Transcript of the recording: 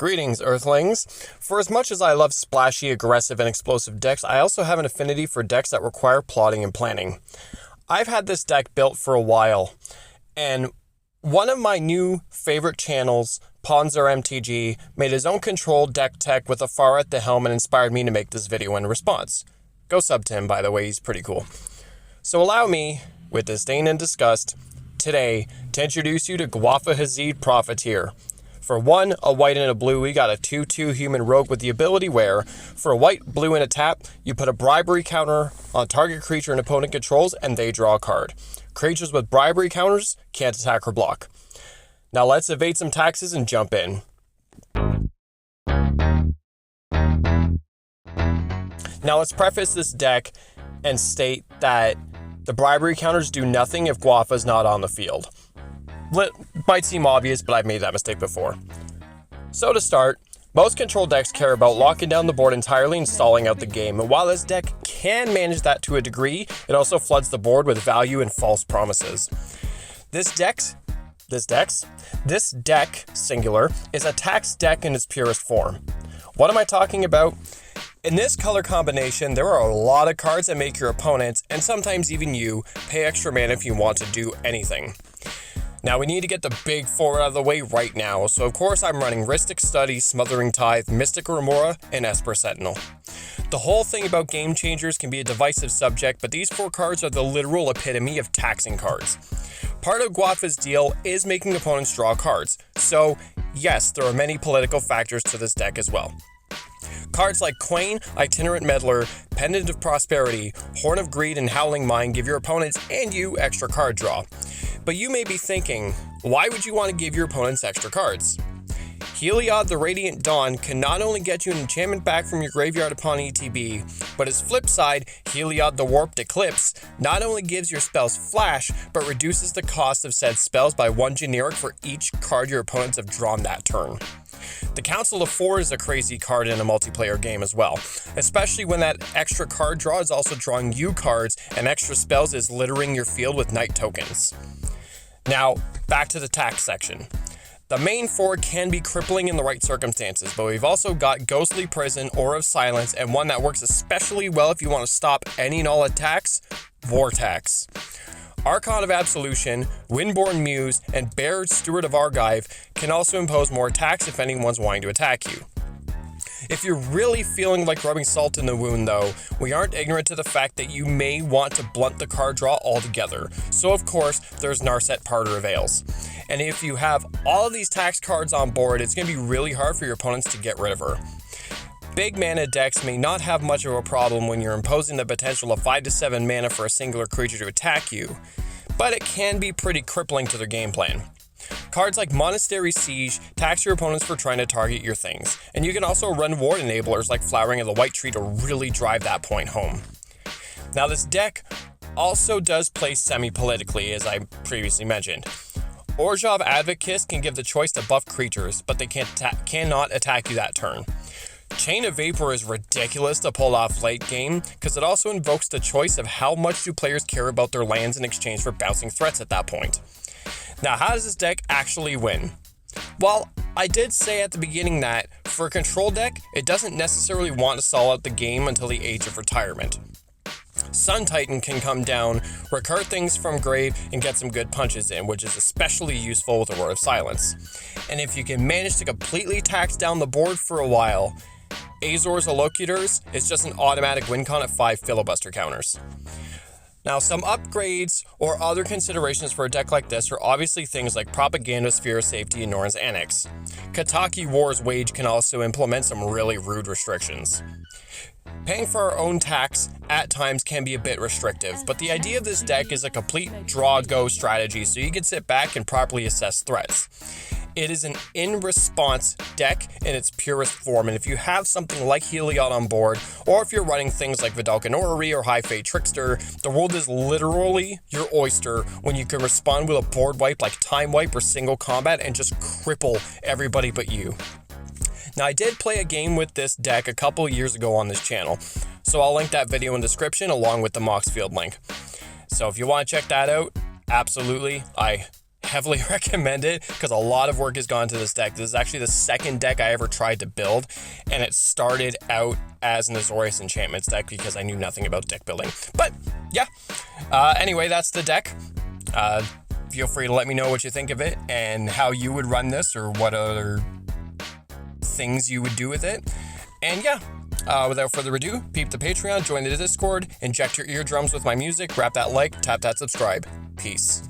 Greetings, Earthlings. For as much as I love splashy, aggressive, and explosive decks, I also have an affinity for decks that require plotting and planning. I've had this deck built for a while, and one of my new favorite channels, Ponzer MTG, made his own controlled deck tech with a Far at the helm and inspired me to make this video in response. Go sub to him, by the way, he's pretty cool. So allow me, with disdain and disgust, today to introduce you to Guafa Hazid Profiteer. For one, a white and a blue, we got a 2/2 human rogue with the ability where, for a white, blue, and a tap, you put a bribery counter on target creature an opponent controls and they draw a card. Creatures with bribery counters can't attack or block. Now let's evade some taxes and jump in. Now let's preface this deck and state that the bribery counters do nothing if Guafa's not on the field. Might seem obvious, but I've made that mistake before. So to start, most control decks care about locking down the board entirely and stalling out the game, and while this deck can manage that to a degree, it also floods the board with value and false promises. This deck, singular, is a tax deck in its purest form. What am I talking about? In this color combination, there are a lot of cards that make your opponents, and sometimes even you, pay extra mana if you want to do anything. Now we need to get the big four out of the way right now, so of course I'm running Rhystic Study, Smothering Tithe, Mystic Remora, and Esper Sentinel. The whole thing about game changers can be a divisive subject, but these four cards are the literal epitome of taxing cards. Part of Guafa's deal is making opponents draw cards, so yes, there are many political factors to this deck as well. Cards like Quain, Itinerant Meddler, Pendant of Prosperity, Horn of Greed, and Howling Mine give your opponents and you extra card draw. But you may be thinking, why would you want to give your opponents extra cards? Heliod the Radiant Dawn can not only get you an enchantment back from your graveyard upon ETB, but its flip side, Heliod the Warped Eclipse, not only gives your spells flash, but reduces the cost of said spells by 1 generic for each card your opponents have drawn that turn. The Council of Four is a crazy card in a multiplayer game as well, especially when that extra card draw is also drawing you cards and extra spells is littering your field with night tokens. Now, back to the tax section. The main four can be crippling in the right circumstances, but we've also got Ghostly Prison, Aura of Silence, and one that works especially well if you want to stop any and all attacks, Vortex. Archon of Absolution, Windborn Muse, and Bear Steward of Argive can also impose more attacks if anyone's wanting to attack you. If you're really feeling like rubbing salt in the wound though, we aren't ignorant to the fact that you may want to blunt the card draw altogether. So of course, there's Narset Parter of Ales. And if you have all of these tax cards on board, it's going to be really hard for your opponents to get rid of her. Big mana decks may not have much of a problem when you're imposing the potential of 5 to 7 mana for a singular creature to attack you, but it can be pretty crippling to their game plan. Cards like Monastery Siege tax your opponents for trying to target your things, and you can also run ward enablers like Flowering of the White Tree to really drive that point home. Now this deck also does play semi-politically, as I previously mentioned. Orzhov Advocate can give the choice to buff creatures, but they cannot attack you that turn. Chain of Vapor is ridiculous to pull off late game because it also invokes the choice of how much do players care about their lands in exchange for bouncing threats at that point. Now, how does this deck actually win? Well, I did say at the beginning that for a control deck, it doesn't necessarily want to stall out the game until the age of retirement. Sun Titan can come down, recur things from grave, and get some good punches in, which is especially useful with Aura of Silence. And if you can manage to completely tax down the board for a while, Azor's Allocutors is just an automatic win con at 5 filibuster counters. Now, some upgrades or other considerations for a deck like this are obviously things like Propaganda, Sphere of Safety, and Norn's Annex. Kataki War's Wage can also implement some really rude restrictions. Paying for our own tax at times can be a bit restrictive, but the idea of this deck is a complete draw-go strategy so you can sit back and properly assess threats. It is an in-response deck in its purest form, and if you have something like Heliod on board, or if you're running things like Vidalcan Orrery or High Fate Trickster, the world is literally your oyster when you can respond with a board wipe like Time Wipe or Single Combat and just cripple everybody but you. Now, I did play a game with this deck a couple years ago on this channel, so I'll link that video in the description along with the Moxfield link. So if you want to check that out, absolutely, I heavily recommend it because a lot of work has gone to this deck. This is actually the second deck I ever tried to build, and it started out as an Azorius Enchantments deck because I knew nothing about deck building. But yeah, anyway, that's the deck. Feel free to let me know what you think of it and how you would run this or what other things you would do with it. And yeah, without further ado, peep the Patreon, join the Discord, inject your eardrums with my music, grab that like, tap that subscribe. Peace.